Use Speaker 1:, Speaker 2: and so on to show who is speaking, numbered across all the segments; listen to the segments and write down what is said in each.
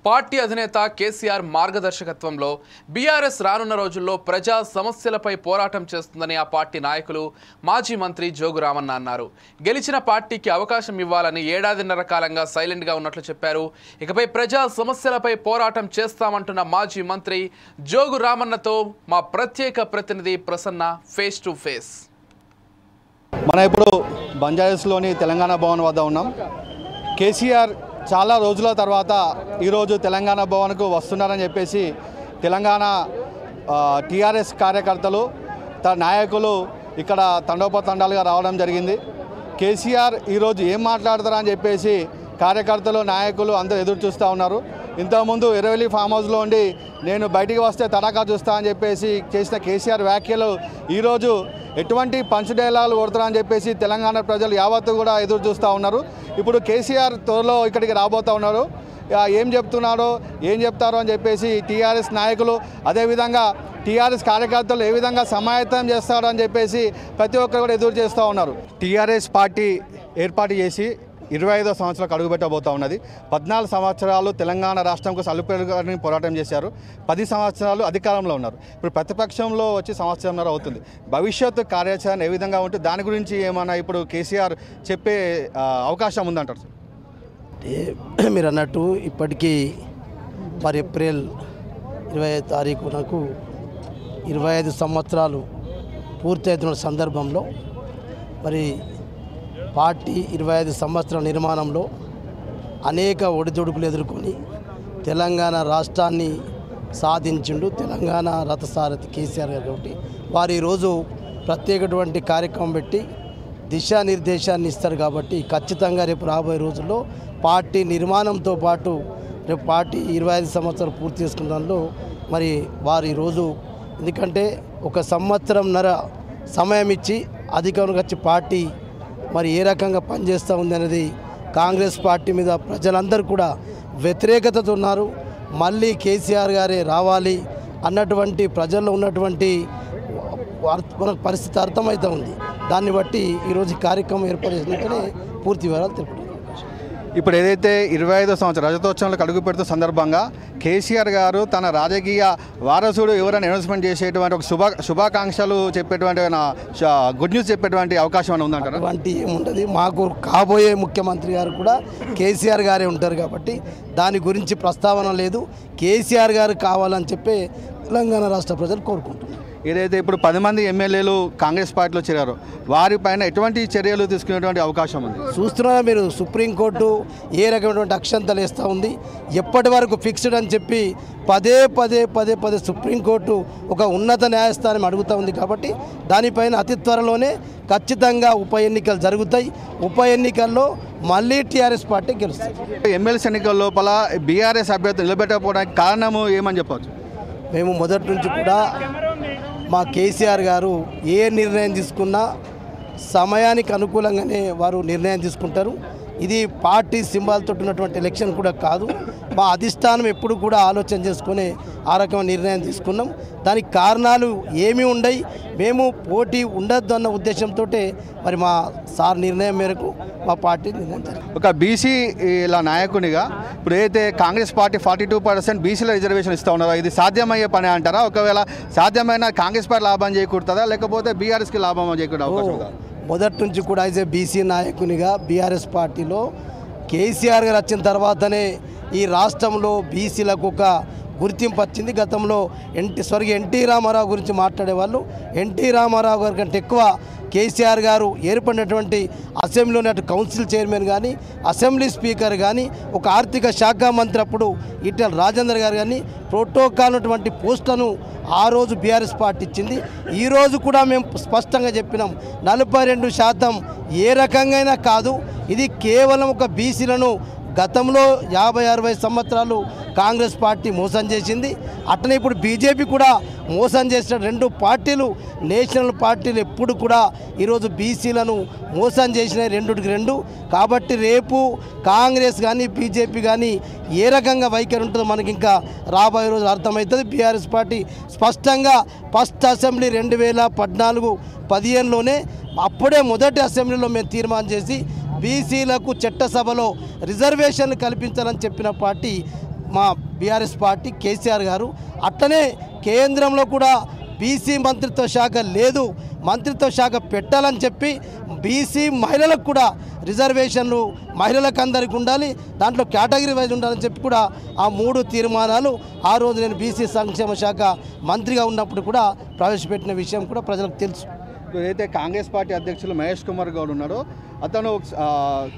Speaker 1: Party అధినేత KCR మార్గదర్శకత్వంలో BRS రానున్న రోజుల్లో ప్రజా సమస్యలపై పోరాటం చేస్తుందని ఆ పార్టీ నాయకులు మాజీ మంత్రి జోగు రామన్న అన్నారు. గెలిచిన పార్టీకి అవకాశం ఇవ్వాలని ఏడాదిన్నర కాలంగా సైలెంట్గా ఉన్నట్లు చెప్పారు. ఇకపై ప్రజా సమస్యలపై పోరాటం చేస్తామంటున్న మాజీ మంత్రి జోగు రామన్నతో మా ప్రత్యేక ప్రతినిధి ప్రసన్న ఫేస్ టు ఫేస్.
Speaker 2: మనం ఇప్పుడు బంజారాస్లోని తెలంగాణ భవన్ వద్ద ఉన్నాం. కేసీఆర్ చాలా రోజుల తర్వాత ఈరోజు తెలంగాణ భవన్కు వస్తున్నారని చెప్పేసి తెలంగాణ టీఆర్ఎస్ కార్యకర్తలు నాయకులు ఇక్కడ తండోపతండాలుగా రావడం జరిగింది. కేసీఆర్ ఈరోజు ఏం మాట్లాడతారని చెప్పేసి కార్యకర్తలు నాయకులు అందరూ ఎదురు చూస్తూ ఉన్నారు. ఇంతకుముందు ఎర్రవెల్లి ఫామ్ హౌస్లో ఉండి నేను బయటికి వస్తే తడాకా చూస్తా అని చెప్పేసి చేసిన కేసీఆర్ వ్యాఖ్యలు ఈరోజు ఎటువంటి పంచ్ డైలాగులు కొడతారని చెప్పేసి తెలంగాణ ప్రజలు యావత్తు కూడా ఎదురు చూస్తూ ఉన్నారు. ఇప్పుడు కేసీఆర్ త్వరలో ఇక్కడికి రాబోతూ ఉన్నారు. ఏం చెప్తున్నారో ఏం చెప్తారో అని చెప్పేసి టీఆర్ఎస్ నాయకులు అదేవిధంగా టీఆర్ఎస్ కార్యకర్తలు ఏ విధంగా సమాయత్తం చేస్తారో అని చెప్పేసి ప్రతి ఒక్కరు కూడా ఎదురు చేస్తూ ఉన్నారు. టీఆర్ఎస్ పార్టీ ఏర్పాటు చేసి 25వ సంవత్సరాలకు అడుగుపెట్టబోతూ ఉన్నది. 14 సంవత్సరాలు తెలంగాణ రాష్ట్రం కోసం అలుపెరుగని పోరాటం చేశారు. 10 సంవత్సరాలు అధికారంలో ఉన్నారు. ఇప్పుడు ప్రతిపక్షంలో వచ్చి సంవత్సరంన్నర అవుతుంది. భవిష్యత్తు కార్యాచరణ ఏ విధంగా ఉంటుంది, దాని గురించి ఏమన్నా ఇప్పుడు కేసీఆర్ చెప్పే అవకాశం ఉందంటారు సార్?
Speaker 3: మీరు అన్నట్టు ఇప్పటికీ మరి ఏప్రిల్ 25వ తారీఖునకు 25 సంవత్సరాలు పూర్తవుతున్న సందర్భంలో మరి పార్టీ 25 సంవత్సరాల నిర్మాణంలో అనేక ఒడిదుడుకులు ఎదుర్కొని తెలంగాణ రాష్ట్రాన్ని సాధించిండు తెలంగాణ రథసారథి కేసీఆర్ గారు. కాబట్టి వారు ఈరోజు ప్రత్యేకటువంటి కార్యక్రమం పెట్టి దిశానిర్దేశాన్ని ఇస్తారు. కాబట్టి ఖచ్చితంగా రేపు రాబోయే రోజుల్లో పార్టీ నిర్మాణంతో పాటు రేపు పార్టీ 25 సంవత్సరాలు పూర్తి చేసుకున్న దానిలో మరి వారు ఈరోజు ఎందుకంటే 1 సంవత్సరంన్నర సమయం ఇచ్చి అధికారంలోకి వచ్చి పార్టీ మరి ఏ రకంగా పనిచేస్తూ ఉంది అనేది కాంగ్రెస్ పార్టీ మీద ప్రజలందరూ కూడా వ్యతిరేకతతో ఉన్నారు. మళ్ళీ కేసీఆర్ గారే రావాలి అన్నటువంటి ప్రజల్లో ఉన్నటువంటి మనకు పరిస్థితి అర్థమవుతూ ఉంది. దాన్ని బట్టి ఈరోజు ఈ కార్యక్రమం ఏర్పాటు చేసినట్టునే పూర్తి వివరాలు తెలుపుతారు.
Speaker 2: ఇప్పుడు ఏదైతే 25వ సంవత్సరం రజతోత్సవంలోకి అడుగు పెడుతున్న సందర్భంగా కేసీఆర్ గారు తన రాజకీయ వారసుడు ఎవరైనా అనౌన్స్మెంట్ చేసేటువంటి ఒక శుభాకాంక్షలు చెప్పేటువంటి గుడ్ న్యూస్ చెప్పేటువంటి అవకాశం అని ఉందంటారు?
Speaker 3: అటువంటి ఏముంటుంది, మాకు కాబోయే ముఖ్యమంత్రి గారు కూడా కేసీఆర్ గారే ఉంటారు కాబట్టి దాని గురించి ప్రస్తావన లేదు. కేసీఆర్ గారు కావాలని చెప్పి తెలంగాణ రాష్ట్ర ప్రజలు కోరుకుంటున్నారు.
Speaker 2: ఏదైతే ఇప్పుడు 10 మంది ఎమ్మెల్యేలు కాంగ్రెస్ పార్టీలో చేరారో వారిపైన ఎటువంటి చర్యలు తీసుకునేటువంటి అవకాశం ఉంది?
Speaker 3: చూస్తున్నారా మీరు, సుప్రీంకోర్టు ఏ రకమైనటువంటి అక్షంతలు వేస్తూ ఉంది. ఎప్పటి వరకు ఫిక్స్డ్ అని చెప్పి పదే పదే సుప్రీంకోర్టు ఒక ఉన్నత న్యాయస్థానం అడుగుతూ ఉంది. కాబట్టి దానిపైన అతి త్వరలోనే ఖచ్చితంగా ఉప ఎన్నికలు జరుగుతాయి. ఉప ఎన్నికల్లో మళ్ళీ టీఆర్ఎస్ పార్టీ గెలుస్తుంది.
Speaker 2: ఎమ్మెల్సీ ఎన్నికల లోపల బీఆర్ఎస్ అభ్యర్థి నిలబెట్టకపోవడానికి కారణము ఏమని చెప్పవచ్చు?
Speaker 3: మేము మొదటి నుంచి కూడా మా కేసీఆర్ గారు ఏ నిర్ణయం తీసుకున్నా సమయానికి అనుకూలంగానే వారు నిర్ణయం తీసుకుంటారు. ఇది పార్టీ సింబాల్తో ఉన్నటువంటి ఎలక్షన్ కూడా కాదు. మా అధిష్టానం ఎప్పుడు కూడా ఆలోచన చేసుకునే ఆ రకమైన నిర్ణయం తీసుకున్నాం. దానికి కారణాలు ఏమీ ఉండయి. మేము పోటీ ఉండొద్దు అన్న ఉద్దేశంతో మరి మా సార్ నిర్ణయం మేరకు మా పార్టీ నిర్ణయం జరిగింది.
Speaker 2: ఒక బీసీల నాయకునిగా ఇప్పుడు ఏదైతే కాంగ్రెస్ పార్టీ 42% బీసీల రిజర్వేషన్ ఇస్తూ ఉన్నారో ఇది సాధ్యమయ్యే పని అంటారా? ఒకవేళ సాధ్యమైన కాంగ్రెస్ పార్టీ లాభం చేకూరుతుందా లేకపోతే బీఆర్ఎస్కి లాభం చేకూరే అవకాశం ఉందా?
Speaker 3: మొదటి నుంచి కూడా యాజ్ ఏ బీసీ నాయకునిగా బీఆర్ఎస్ పార్టీలో కేసీఆర్ గారు వచ్చిన తర్వాతనే ఈ రాష్ట్రంలో బీసీలకు ఒక గుర్తింపు వచ్చింది. గతంలో స్వర్గీయ ఎన్టీ రామారావు గురించి మాట్లాడేవాళ్ళు. ఎన్టీ రామారావు గారి కంటే ఎక్కువ కేసీఆర్ గారు ఏర్పడినటువంటి అసెంబ్లీలోని అటు కౌన్సిల్ చైర్మన్ కానీ అసెంబ్లీ స్పీకర్ కానీ ఒక ఆర్థిక శాఖ మంత్రి అప్పుడు ఈటెల రాజేందర్ గారు కానీ ప్రోటోకాల్ ఉన్నటువంటి పోస్టులను ఆ రోజు బీఆర్ఎస్ పార్టీ ఇచ్చింది. ఈరోజు కూడా మేము స్పష్టంగా చెప్పినాం 42% ఏ రకంగా కాదు. ఇది కేవలం ఒక బీసీలను గతంలో 50-60 సంవత్సరాలు కాంగ్రెస్ పార్టీ మోసం చేసింది. అట్లనే ఇప్పుడు బీజేపీ కూడా మోసం చేసిన 2 పార్టీలు నేషనల్ పార్టీలు ఎప్పుడు కూడా ఈరోజు బీసీలను మోసం చేసినాయి 2-2. కాబట్టి రేపు కాంగ్రెస్ కానీ బీజేపీ కానీ ఏ రకంగా వైఖరి ఉంటుందో మనకి ఇంకా రాబోయే రోజు అర్థమవుతుంది. బీఆర్ఎస్ పార్టీ స్పష్టంగా ఫస్ట్ అసెంబ్లీ 2014-15లోనే అప్పుడే మొదటి అసెంబ్లీలో మేము తీర్మానం చేసి బీసీలకు చట్టసభలో రిజర్వేషన్లు కల్పించాలని చెప్పిన పార్టీ మా బీఆర్ఎస్ పార్టీ కేసీఆర్ గారు. అట్లనే కేంద్రంలో కూడా బీసీ మంత్రిత్వ శాఖ లేదు, మంత్రిత్వ శాఖ పెట్టాలని చెప్పి బీసీ మహిళలకు కూడా రిజర్వేషన్లు మహిళలకు అందరికీ ఉండాలి, దాంట్లో కేటగిరీ వైజ్ ఉండాలని చెప్పి కూడా ఆ 3 తీర్మానాలు ఆ రోజు నేను బీసీ సంక్షేమ శాఖ మంత్రిగా ఉన్నప్పుడు కూడా ప్రవేశపెట్టిన విషయం కూడా ప్రజలకు తెలుసు.
Speaker 2: ఏదైతే కాంగ్రెస్ పార్టీ అధ్యక్షులు మహేష్ కుమార్ గౌడ్ ఉన్నాడో అతను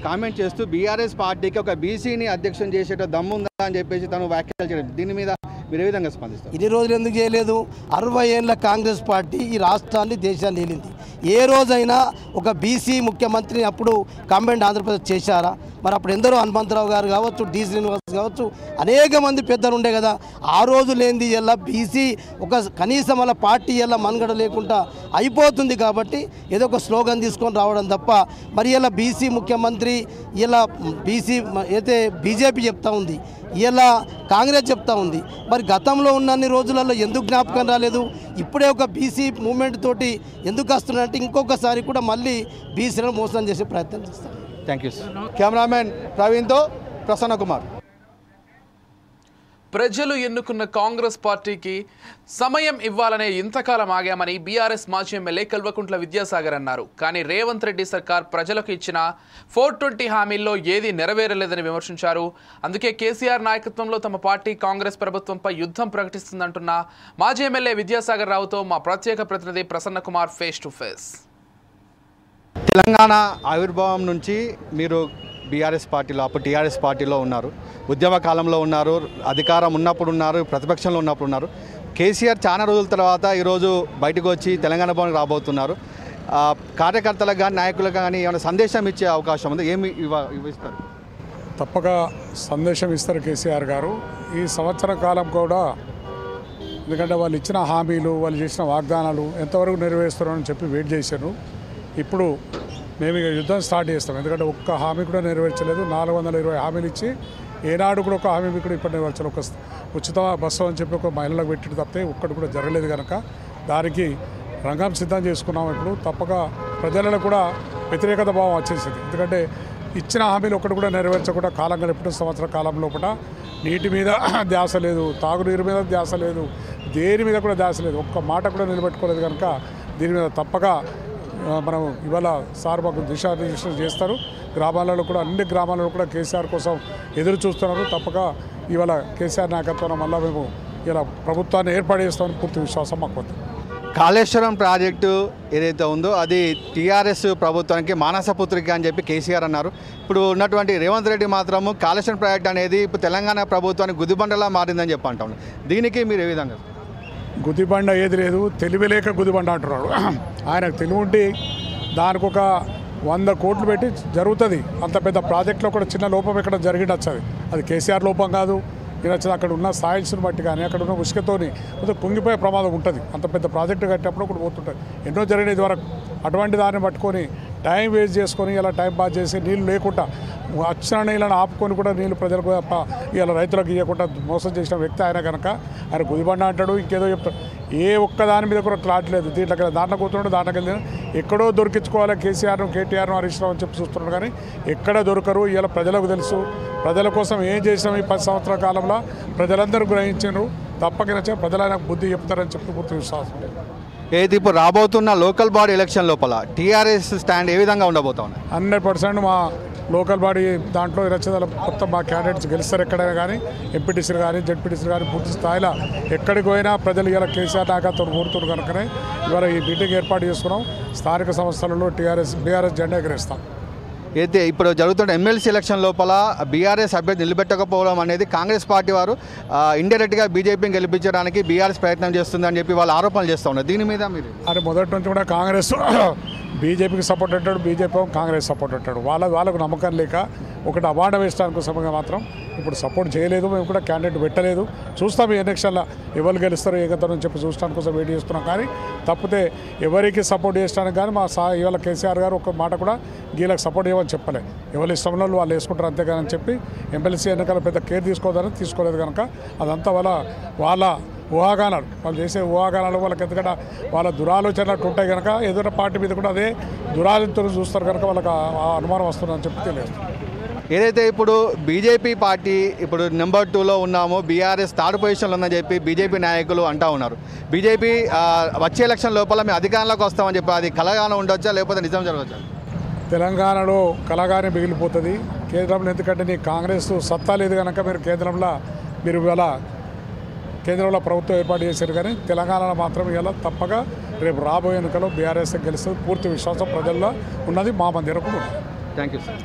Speaker 2: కామెంట్ చేస్తూ బీఆర్ఎస్ పార్టీకి ఒక బీసీని అధ్యక్షం చేసేట దమ్ముందా అని చెప్పేసి తను వ్యాఖ్యలు చేయడం, దీని మీద మీరు ఏ విధంగా స్పందిస్తారు?
Speaker 3: ఇన్ని రోజులు ఎందుకు చేయలేదు? 60 ఏళ్ళ కాంగ్రెస్ పార్టీ ఈ రాష్ట్రాన్ని దేశాన్ని ఏలింది. ఏ రోజైనా ఒక బీసీ ముఖ్యమంత్రిని అప్పుడు కంబైన్డ్ ఆంధ్రప్రదేశ్ చేశారా? మరి అప్పుడు ఎందరో హనుమంతరావు గారు కావచ్చు, డి శ్రీనివాస్ కావచ్చు, అనేక మంది పెద్దలు ఉండే కదా. ఆ రోజు లేనిది ఇలా బీసీ ఒక కనీసం అలా పార్టీ ఇలా మనుగడ లేకుండా అయిపోతుంది. కాబట్టి ఏదో ఒక స్లోగన్ తీసుకొని రావడం తప్ప మరి ఇలా బీసీ ముఖ్యమంత్రి ఇలా బీసీ అయితే బీజేపీ చెప్తా ఉంది, ఇలా కాంగ్రెస్ చెప్తా ఉంది. మరి గతంలో ఉన్నన్ని రోజులలో ఎందుకు జ్ఞాపకం రాలేదు? ఇప్పుడే ఒక బీసీ మూమెంట్ తోటి ఎందుకు వస్తున్నారంటే ఇంకొకసారి కూడా మళ్ళీ బీసీలను మోసం చేసే ప్రయత్నం చేస్తారు.
Speaker 2: Thank you sir. కెమెరామెన్ ప్రవీణ్తో ప్రసన్న కుమార్.
Speaker 1: ప్రజలు ఎన్నుకున్న కాంగ్రెస్ పార్టీకి సమయం ఇవ్వాలనే ఇంతకాలం ఆగామని బీఆర్ఎస్ మాజీ ఎమ్మెల్యే కల్వకుంట్ల విద్యాసాగర్ అన్నారు. కానీ రేవంత్ రెడ్డి సర్కార్ ప్రజలకు ఇచ్చిన 420 హామీల్లో ఏదీ నెరవేరలేదని విమర్శించారు. అందుకే కేసీఆర్ నాయకత్వంలో తమ పార్టీ కాంగ్రెస్ ప్రభుత్వంపై యుద్ధం ప్రకటిస్తుందంటున్న మాజీ ఎమ్మెల్యే విద్యాసాగర్ రావుతో మా ప్రత్యేక ప్రతినిధి Prasanna Kumar face to face.
Speaker 2: Telangana ఆవిర్భావం నుంచి మీరు బీఆర్ఎస్ పార్టీలో, అప్పుడు టీఆర్ఎస్ పార్టీలో ఉన్నారు, ఉద్యమ కాలంలో ఉన్నారు, అధికారం ఉన్నప్పుడు ఉన్నారు, ప్రతిపక్షంలో ఉన్నప్పుడు ఉన్నారు. కేసీఆర్ చాలా రోజుల తర్వాత ఈరోజు బయటకు వచ్చి తెలంగాణ భవన్కి రాబోతున్నారు. కార్యకర్తలకు కానీ నాయకులకు కానీ ఏమైనా సందేశం ఇచ్చే అవకాశం ఉంది? ఏమి ఇస్తారు?
Speaker 4: తప్పక సందేశం ఇస్తారు కేసీఆర్ గారు. ఈ సంవత్సర కాలం కూడా, ఎందుకంటే వాళ్ళు ఇచ్చిన హామీలు, వాళ్ళు చేసిన వాగ్దానాలు ఎంతవరకు నెరవేరుస్తారని చెప్పి వెయిట్ చేశారు. ఇప్పుడు మేము ఇక యుద్ధం స్టార్ట్ చేస్తాం. ఎందుకంటే ఒక్క హామీ కూడా నెరవేర్చలేదు. 420 హామీలు ఇచ్చి ఏనాడు కూడా ఒక హామీ కూడా ఇప్పుడు నెరవేర్చలేదు. ఒక ఉచిత బస్సు అని చెప్పి ఒక మహిళలకు పెట్టి తప్పితే ఒక్కటి కూడా జరగలేదు కనుక దానికి రంగం సిద్ధం చేసుకున్నాం. ఇప్పుడు తప్పక ప్రజలలో కూడా వ్యతిరేకత భావం వచ్చేసింది. ఎందుకంటే ఇచ్చిన హామీలు ఒక్కటి కూడా నెరవేర్చకుండా కాలం గడిపిన సంవత్సర కాలం లోపల నీటి మీద ధ్యాస లేదు, తాగునీరు మీద ధ్యాస లేదు, దేని మీద కూడా ధ్యాస లేదు, ఒక్క మాట కూడా నిలబెట్టుకోలేదు కనుక దీని మీద తప్పక మనం ఇవాళ సార్ మాకు దిశానిర్దేశం చేస్తారు. గ్రామాలలో కూడా, అన్ని గ్రామాలలో కూడా కేసీఆర్ కోసం ఎదురు చూస్తున్నారు. తప్పక ఇవాళ కేసీఆర్ నాయకత్వంలో మళ్ళీ మేము ఇలా ప్రభుత్వాన్ని ఏర్పాటు చేస్తామని పూర్తి విశ్వాసం మాకు ఉంది.
Speaker 2: కాళేశ్వరం ప్రాజెక్టు ఏదైతే ఉందో అది టీఆర్ఎస్ ప్రభుత్వానికి మానసపుత్రిక అని చెప్పి కేసీఆర్ అన్నారు. ఇప్పుడు ఉన్నటువంటి రేవంత్ రెడ్డి మాత్రము కాళేశ్వరం ప్రాజెక్ట్ అనేది ఇప్పుడు తెలంగాణ ప్రభుత్వానికి గుదిబండలా మారిందని చెప్పి అంటాను. దీనికి మీరు ఏ విధంగా?
Speaker 4: గుదిబండ ఏది లేదు, తెలివి లేక గుదిబండ అంటున్నాడు. ఆయనకు తెలివి ఉంటే దానికి ఒక 100 కోట్లు పెట్టి జరుగుతుంది. అంత పెద్ద ప్రాజెక్టులో కూడా చిన్న లోపం ఎక్కడ జరిగిండొచ్చు. అది కేసీఆర్ లోపం కాదు. ఈయన అక్కడ ఉన్న సాయిల్స్ని బట్టి కానీ అక్కడ ఉన్న ఉసుకతోని కొంచెం కుంగిపోయే ప్రమాదం ఉంటుంది. అంత పెద్ద ప్రాజెక్టు కట్టినప్పుడు కూడా పోతుంటుంది. ఎన్నో జరిగినది వరకు అటువంటి దాన్ని పట్టుకొని టైం వేస్ట్ చేసుకొని ఇలా టైం పాస్ చేసి నీళ్ళు లేకుండా వచ్చిన నీళ్ళని ఆపుకొని కూడా నీళ్ళు ప్రజలకు ఇలా రైతులకు ఇవ్వకుండా మోసం చేసిన వ్యక్తి ఆయన కనుక ఆయన గుదిబండ అంటాడు, ఇంకేదో చెప్తాడు. ఏ ఒక్క దాని మీద కూడా క్లాట్ లేదు. దాంట్లో కూర్చున్నాడు, దాంట్లోకి వెళ్ళి ఎక్కడో దొరికించుకోవాలి కేసీఆర్ను, కేటీఆర్ను, హరీష్ రావు అని చెప్పి చూస్తున్నాడు. కానీ ఎక్కడ దొరకరు. ఇలా ప్రజలకు తెలుసు. ప్రజల కోసం ఏం చేసినాం ఈ 10 సంవత్సరాల కాలంలో ప్రజలందరూ గ్రహించారు. తప్పక ప్రజలైనా బుద్ధి చెప్తారని చెప్పి పూర్తి విశ్వాసం.
Speaker 2: ఏది ఇప్పుడు రాబోతున్న లోకల్ బాడీ ఎలక్షన్ లోపల టీఆర్ఎస్ స్టాండ్ ఏ విధంగా ఉండబోతా ఉన్నాయి?
Speaker 4: 100% మా లోకల్ బాడీ దాంట్లో రచనల మొత్తం మా క్యాండిడేట్స్ గెలుస్తారు. ఎక్కడైనా కానీ ఎంపీటీసీలు కానీ జెడ్పీటీసీలు కానీ పూర్తి స్థాయిలో ఎక్కడికి పోయినా ప్రజలు ఇలా కేసీఆర్ నాయకత్వం కోరుతున్నారు కనుకనే ఇవాళ ఈ మీటింగ్ ఏర్పాటు చేసుకున్నాం. స్థానిక సంస్థలలో బీఆర్ఎస్ జెండా ఎగరేస్తాం.
Speaker 2: అయితే ఇప్పుడు జరుగుతున్న ఎమ్మెల్సీ ఎలక్షన్ లోపల బీఆర్ఎస్ అభ్యర్థి నిలబెట్టకపోవడం అనేది కాంగ్రెస్ పార్టీ వారు ఇండైరెక్ట్గా బీజేపీని గెలిపించడానికి బీఆర్ఎస్ ప్రయత్నం చేస్తుందని చెప్పి వాళ్ళు ఆరోపణలు చేస్తూ ఉన్నారు. దీని మీద మీరు?
Speaker 4: అది మొదటి నుంచి కూడా కాంగ్రెస్ బీజేపీకి సపోర్ట్ అంటాడు, బీజేపీ కాంగ్రెస్ సపోర్ట్ అంటాడు. వాళ్ళకు నమ్మకం లేక ఒకటి అవార్డు వేయడానికి కోసంగా మాత్రం ఇప్పుడు సపోర్ట్ చేయలేదు. మేము కూడా క్యాండిడేట్ పెట్టలేదు. చూస్తాం ఈ ఎలక్షన్లో ఎవరు గెలుస్తారో ఏకతరని చెప్పి చూడడానికి కోసం వెయిట్ చేస్తున్నాం. కానీ తప్పితే ఎవరికి సపోర్ట్ చేయడానికి కానీ మా ఇవాళ కేసీఆర్ గారు ఒక మాట కూడా వీళ్ళకి సపోర్ట్ చేయమని చెప్పలే. ఎవరి ఇష్టంలో వాళ్ళు వేసుకుంటారు అంతేగాని చెప్పి ఎమ్మెల్సీ ఎన్నికల పెద్ద కేర్ తీసుకోలేదు కనుక అదంతా వాళ్ళ ఊహాగానాలు, వాళ్ళు చేసే ఊహాగానాలు వాళ్ళకి ఎందుకంటే వాళ్ళ దురాలోచనలు ఉంటాయి కనుక ఎదుట పార్టీ మీద కూడా అదే దురాలోచనతో చూస్తారు కనుక వాళ్ళకి ఆ అనుమానం వస్తుందని చెప్పి తెలియదు.
Speaker 2: ఏదైతే ఇప్పుడు బీజేపీ పార్టీ ఇప్పుడు నెంబర్ 2లో ఉన్నాము, బీఆర్ఎస్ థర్డ్ పొజిషన్లో ఉందని చెప్పి బీజేపీ నాయకులు అంటూ ఉన్నారు. బీజేపీ వచ్చే ఎలక్షన్ లోపల మేము అధికారంలోకి వస్తామని చెప్పి అది కలగానే ఉండొచ్చా లేకపోతే నిజం జరగచ్చా?
Speaker 4: తెలంగాణలో కలగానే మిగిలిపోతుంది. కేంద్రంలో ఎందుకంటే నీ కాంగ్రెస్ సత్తా లేదు కనుక మీరు ఇవాళ కేంద్రంలో ప్రభుత్వం ఏర్పాటు చేశారు. కానీ తెలంగాణలో మాత్రం ఇలా తప్పక రేపు రాబోయే ఎన్నికల్లో బీఆర్ఎస్ గెలుస్తుంది. పూర్తి విశ్వాసం ప్రజల్లో ఉన్నది, మా మందిరకు ఉన్నది.
Speaker 2: Thank you sir.